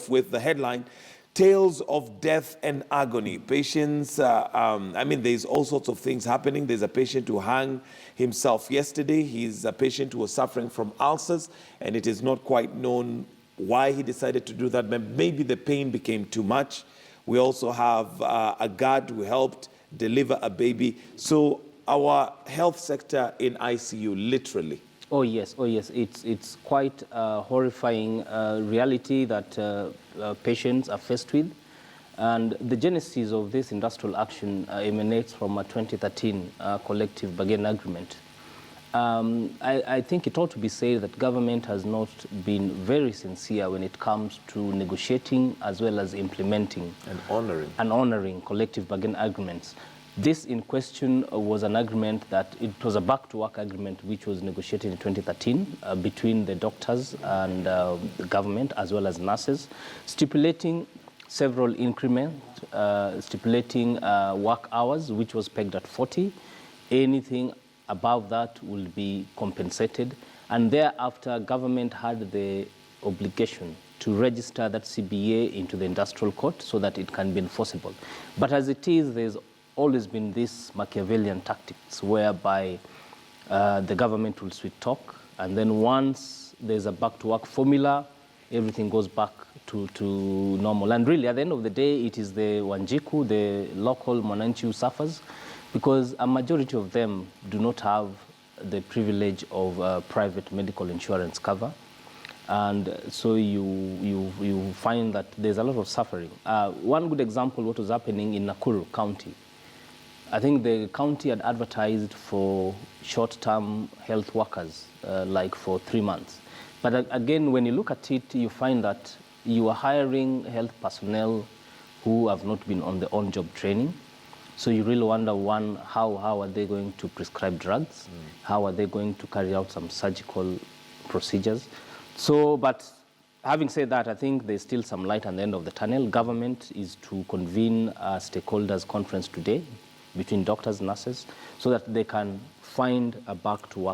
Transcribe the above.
with the headline, Tales of Death and Agony. Patients, there's all sorts of things happening. There's a patient who hung himself yesterday. He's a patient who was suffering from ulcers, and it is not quite known why he decided to do that. Maybe the pain became too much. We also have a guard who helped deliver a baby. So our health sector in ICU, literally. Oh yes, it's quite a horrifying reality that patients are faced with. And the genesis of this industrial action emanates from a 2013 collective bargaining agreement. I think it ought to be said that government has not been very sincere when it comes to negotiating as well as implementing and honoring collective bargaining agreements. This in question was an agreement that it was a back-to-work agreement which was negotiated in 2013 between the doctors and the government as well as nurses, stipulating several increments, stipulating work hours which was pegged at 40. Anything above that will be compensated, and thereafter government had the obligation to register that CBA into the industrial court so that it can be enforceable. But as it is, there's always been this Machiavellian tactics whereby the government will sweet talk, and then once there's a back-to-work formula, everything goes back to normal. And really, at the end of the day, it is the Wanjiku, the local Mwananchi who suffers, because a majority of them do not have the privilege of private medical insurance cover. And so you find that there's a lot of suffering. One good example, what was happening in Nakuru County. I think the county had advertised for short-term health workers, like for 3 months. But again, when you look at it, you find that you are hiring health personnel who have not been on the on-job training. So you really wonder, one, how are they going to prescribe drugs? How are they going to carry out some surgical procedures? So, but having said that, I think there's still some light at the end of the tunnel. Government is to convene a stakeholders conference today between doctors and nurses so that they can find a back to work